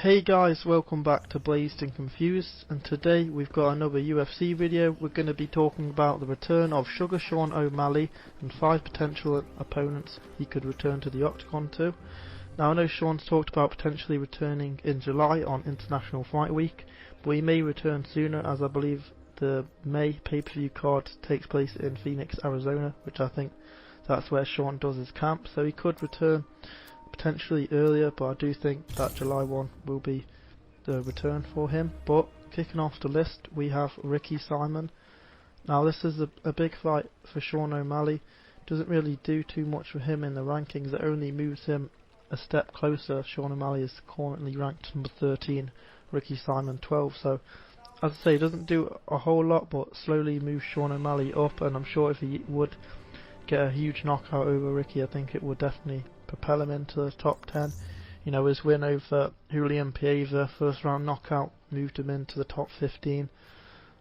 Hey guys, welcome back to Blazed and Confused, and today we've got another UFC video. We're going to be talking about the return of SUGA Sean O'Malley and 5 potential opponents he could return to the Octagon to. Now I know Sean's talked about potentially returning in July on International Fight Week, but he may return sooner, as I believe the May pay-per-view card takes place in Phoenix, Arizona, which I think that's where Sean does his camp, so he could return potentially earlier, but I do think that July 1 will be the return for him. But kicking off the list, we have Ricky Simon. Now this is a big fight for Sean O'Malley. Doesn't really do too much for him in the rankings, it only moves him a step closer. Sean O'Malley is currently ranked number 13, Ricky Simon 12, so as I say, it doesn't do a whole lot, but slowly moves Sean O'Malley up, and I'm sure if he would get a huge knockout over Ricky, I think it would definitely propel him into the top 10. You know, his win over Julian Pieva, first round knockout, moved him into the top 15.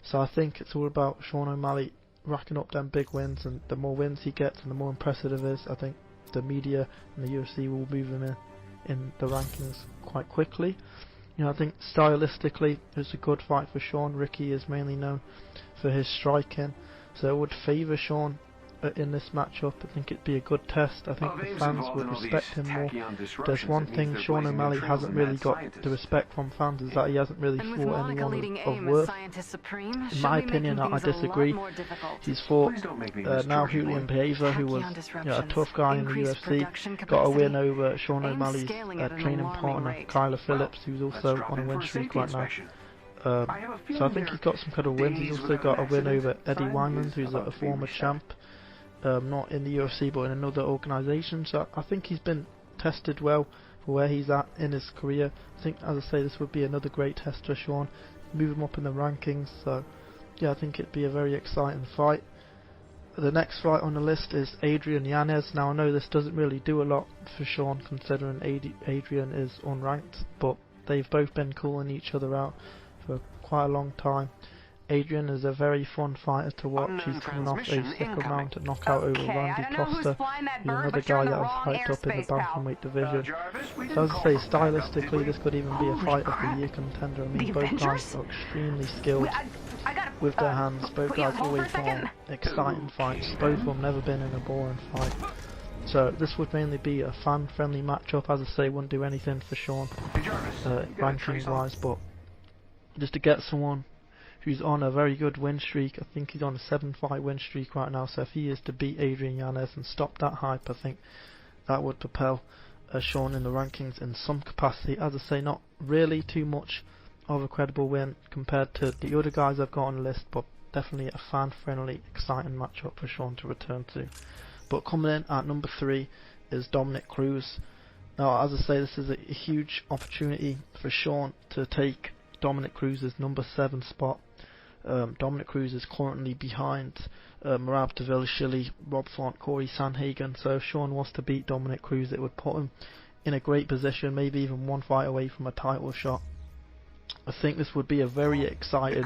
So I think it's all about Sean O'Malley racking up them big wins, and the more wins he gets and the more impressive it is, I think the media and the UFC will move him in the rankings quite quickly. You know, I think stylistically it's a good fight for Sean. Ricky is mainly known for his striking, so it would favour Sean in this matchup. I think it'd be a good test. I think the fans would respect him more. There's one thing Sean O'Malley hasn't really got the respect from fans, is that he hasn't really fought anyone of worth. In my opinion, I disagree. He's fought now Julian Pieva, who was a tough guy in the UFC, got a win over Sean O'Malley's training partner Kyler Phillips, who's also on a win streak right now. So I think he's got some kind of wins. He's also got a win over Eddie Weinman, who's a former champ. Not in the UFC but in another organisation, so I think he's been tested well for where he's at in his career. I think, as I say, this would be another great test for Sean, move him up in the rankings, so yeah, I think it'd be a very exciting fight. The next fight on the list is Adrian Yanez. Now I know this doesn't really do a lot for Sean considering Adrian is unranked, but they've both been calling each other out for quite a long time. Adrian is a very fun fighter to watch. He's coming off a second round knockout over Randy Costa, who's another guy that I've hyped up in the bantamweight division. So as I say, stylistically this could even be a fight of the year contender. I mean, both guys are extremely skilled with their hands. Both guys always want exciting fights. Both of them never been in a boring fight. So this would mainly be a fan-friendly matchup. As I say, wouldn't do anything for Sean ranking-wise, but just to get someone who's on a very good win streak. I think he's on a 7-fight win streak right now, so if he is to beat Adrian Yanez and stop that hype, I think that would propel Sean in the rankings in some capacity. As I say, not really too much of a credible win compared to the other guys I've got on the list, but definitely a fan-friendly, exciting matchup for Sean to return to. But coming in at number 3 is Dominick Cruz. Now, as I say, this is a huge opportunity for Sean to take Dominick Cruz's number 7 spot. Dominick Cruz is currently behind Merab Dvalishvili, Rob Font, Corey Sanhagen, so if Sean was to beat Dominick Cruz, it would put him in a great position, maybe even one fight away from a title shot. I think this would be a very exciting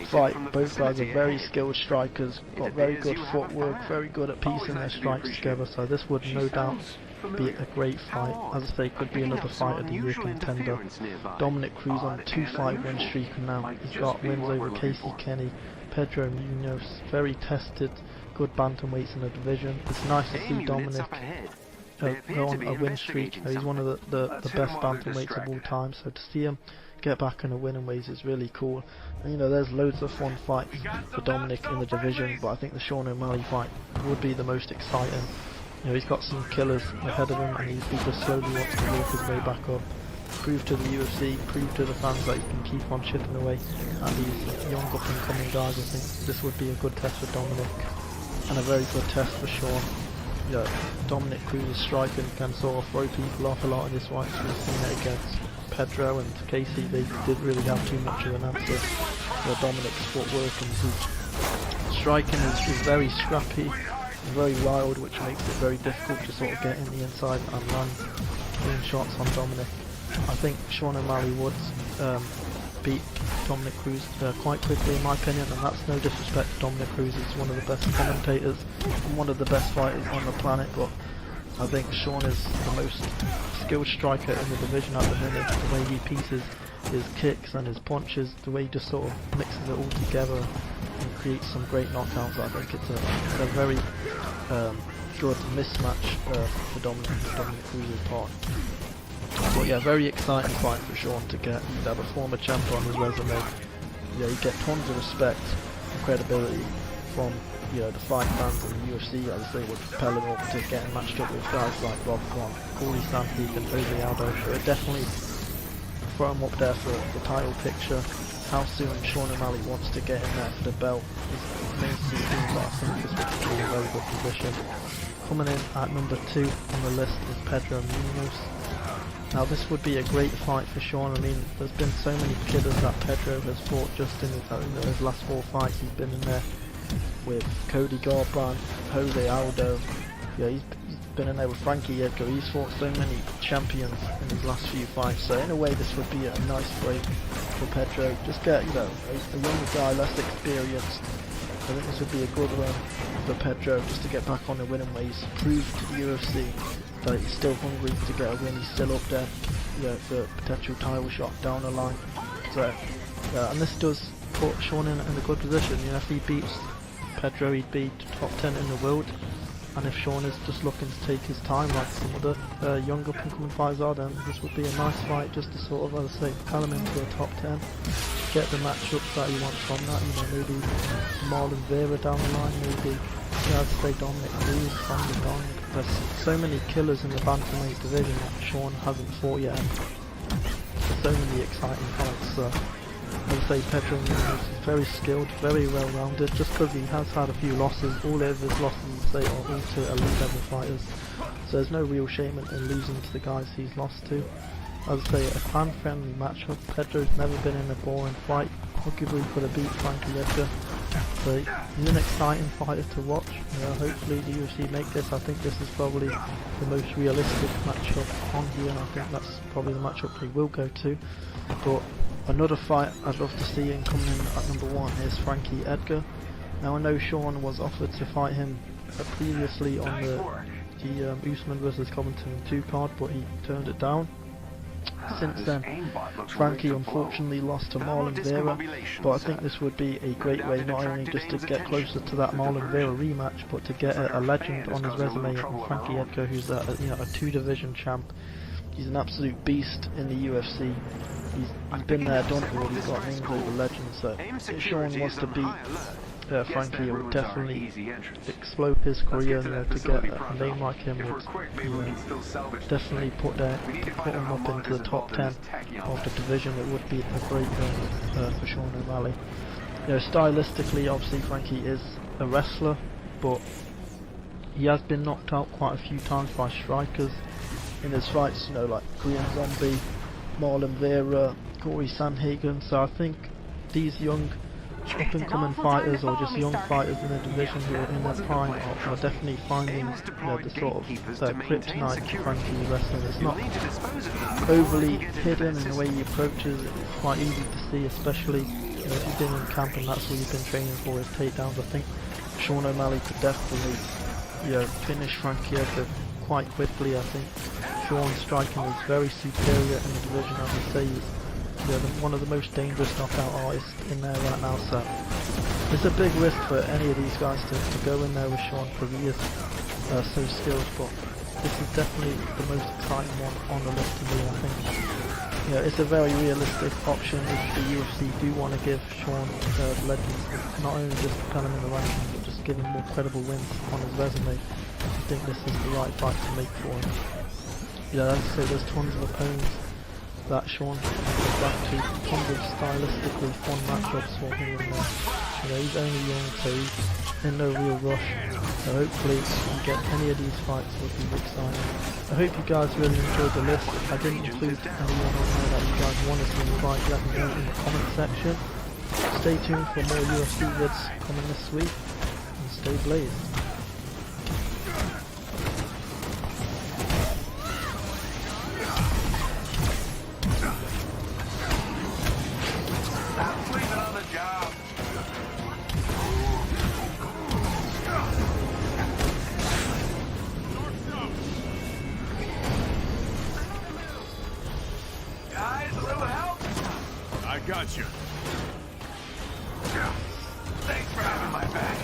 fight. Both guys are very skilled strikers, got very good footwork, very good at piecing their strikes together, so this would no doubt be a great fight. As I say, could be another fight of the year contender. Dominick Cruz on a 2-fight win streak now. He's got wins over Casey Kenny, Pedro Munoz, very tested, good bantamweights in the division. It's nice to see Dominick go on a win streak. He's one of the best bantamweights of all time, so to see him get back in the winning ways is really cool. And you know, there's loads of fun fights for Dominick in the division, but I think the Sean O'Malley fight would be the most exciting. You know, he's got some killers ahead of him, and he just slowly wants to work his way back up. Prove to the UFC, prove to the fans that he can keep on chipping away at these young up and coming guys. I think this would be a good test for Dominick, and a very good test for Sean. Yeah, Dominick Cruz's striking can sort of throw people off a lot in this fight. So we've seen it against Pedro and Casey. They didn't really have too much of an answer for Dominick's footwork, and his striking is very scrappy, very wild, which makes it very difficult to sort of get in the inside and land clean shots on Dominick. I think Sean O'Malley would beat Dominick Cruz quite quickly, in my opinion, and that's no disrespect to Dominick Cruz. He's one of the best commentators and one of the best fighters on the planet, but I think Sean is the most skilled striker in the division at the minute. The way he pieces his kicks and his punches, the way he just sort of mixes it all together and creates some great knockouts. I think it's a very good mismatch for Dominic Cruz's part. But yeah, very exciting fight for Sean to get. He'd have a former champ on his resume. Yeah, he'd get tons of respect and credibility from the fight fans in the UFC. As I say, would propel him up to getting matched up with guys like Rob Kwan, Corey Sandhagen and Jose Aldo. So it definitely throw him up there for the title picture. How soon Sean O'Malley wants to get in there for the belt remains to be seen, but I think this would be a very good position. Coming in at number 2 on the list is Pedro Munoz. Now this would be a great fight for Sean. I mean, there's been so many killers that Pedro has fought just in his last 4 fights. He's been in there with Cody Garbrandt, Jose Aldo. Yeah, he's been in there with Frankie Edgar. He's fought so many champions in his last few fights. So in a way, this would be a nice break for Pedro. Just get a younger guy, less experienced. I think this would be a good run for Pedro just to get back on the winning ways. Prove to the UFC that he's still hungry to get a win. He's still up there, for a potential title shot down the line. So, and this does put Sean in a good position. If he beats Pedro, he'd be top 10 in the world. And if Sean is just looking to take his time like some other young up and coming fighters are, then this would be a nice fight just to sort of, as I say, propel him into a top 10. Get the matchups that he wants from that, maybe Marlon Vera down the line, maybe, as I say, Dominic Cruz, Sonny Dong. There's so many killers in the bantamweight division that Sean hasn't fought yet. So many exciting fights. I would say Pedro Munoz is very skilled, very well rounded, just because he has had a few losses. All of his losses, are all to elite level fighters, so there's no real shame in losing to the guys he's lost to. As I say, a fan friendly matchup. Pedro's never been in a boring fight, arguably could have beat Frankie Edgar, so he's an exciting fighter to watch. Hopefully the UFC make this. I think this is probably the most realistic matchup on here, and I think that's probably the matchup they will go to. But another fight I'd love to see him coming in at number 1 is Frankie Edgar. Now I know Sean was offered to fight him previously on the Usman vs Covington 2 card, but he turned it down. Since then, Frankie unfortunately lost to Marlon Vera, but I think this would be a great way not only just to get closer to that Marlon Vera rematch, but to get a legend on his resume, Frankie Edgar, who's a 2-division champ. He's an absolute beast in the UFC. He's been there, done it all. He's got names over legends. So if Sean wants to beat Frankie, it would definitely explode his career. To get a name like him would definitely put him up into the top 10 of the division. It would be a great win for Sean O'Malley. Stylistically, obviously Frankie is a wrestler, but he has been knocked out quite a few times by strikers in his fights, like Korean Zombie, Marlon Vera, Corey Sandhagen. So I think these young up and coming fighters, or just young fighters in the division who are in their prime, are definitely finding the sort of kryptonite for Frankie wrestling. It's not overly hidden in the way he approaches. It's quite easy to see, especially if you've been in camp and that's what you've been training for, is takedowns. I think Sean O'Malley could definitely finish Frankie Edgar quite quickly. I think Sean's striking is very superior in the division. As I say, he's one of the most dangerous knockout artists in there right now, so it's a big risk for any of these guys to go in there with Sean, because he is so skilled, but this is definitely the most exciting one on the list to me. I think it's a very realistic option if the UFC do want to give Sean legends, not only just propel him in the rankings, but just give him more credible wins on his resume. I think this is the right fight to make for him. As I say, there's tons of opponents that Sean can go back to, tons of stylistically fun matchups for him in there. He's only young, so he's in no real rush. So hopefully we get any of these fights would be exciting. I hope you guys really enjoyed the list. If I didn't include anyone on there that you guys wanted to invite, let me know in the comment section. Stay tuned for more UFC vids coming this week, and stay blazed. got you. Thanks for having my back.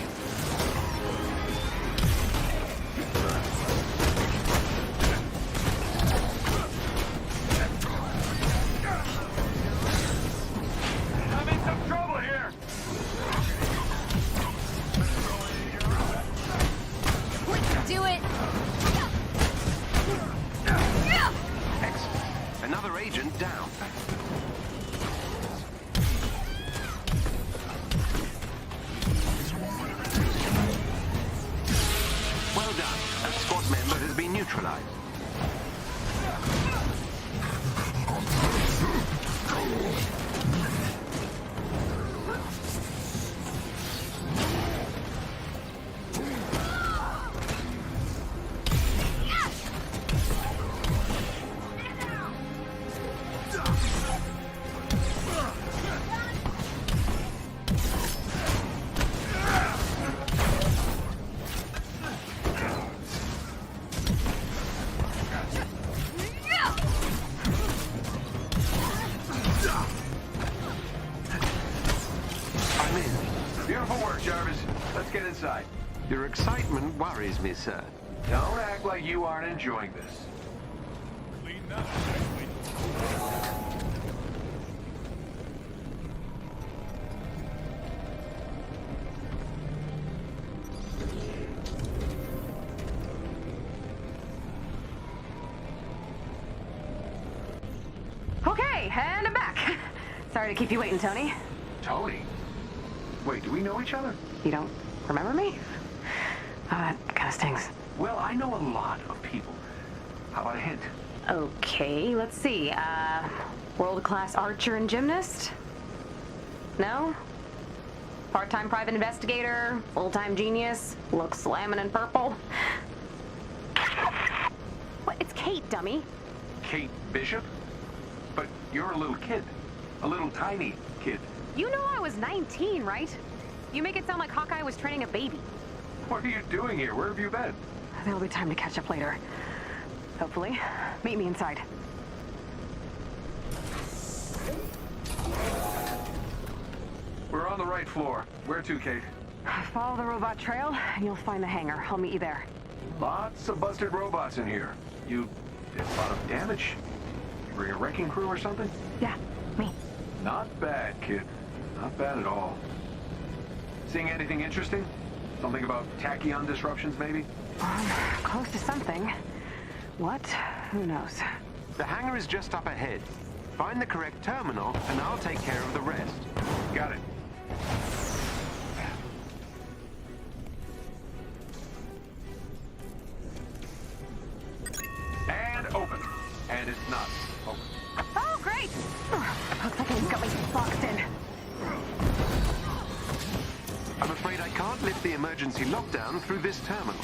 I'm in some trouble here. Do it! Excellent. Another agent down. Well done. A squad member has been neutralized. I'm in. Beautiful work, Jarvis. Let's get inside. Your excitement worries me, sir. Don't act like you aren't enjoying this. Clean that up, Okay, and I'm back. Sorry to keep you waiting, Tony. Tony? Wait, do we know each other? You don't remember me? That kind of stings. Well, I know a lot of people. How about a hint? Okay, let's see. World-class archer and gymnast? No? Part-time private investigator? Full-time genius? Looks slamming in purple? What? It's Kate, dummy. Kate Bishop? But you're a little kid. A little tiny kid. You know I was 19, right? You make it sound like Hawkeye was training a baby. What are you doing here? Where have you been? There'll be time to catch up later. Hopefully. Meet me inside. We're on the right floor. Where to, Kate? Follow the robot trail, and you'll find the hangar. I'll meet you there. Lots of busted robots in here. You did a lot of damage. You bring a wrecking crew or something? Yeah, me. Not bad, kid. Not bad at all. Seeing anything interesting? Something about tachyon disruptions, maybe? Close to something. What? Who knows? The hangar is just up ahead. Find the correct terminal, and I'll take care of the rest. Got it. And open. And it's not open. Oh, great! Looks like he's got me boxed in. I'm afraid I can't lift the emergency lockdown through this terminal.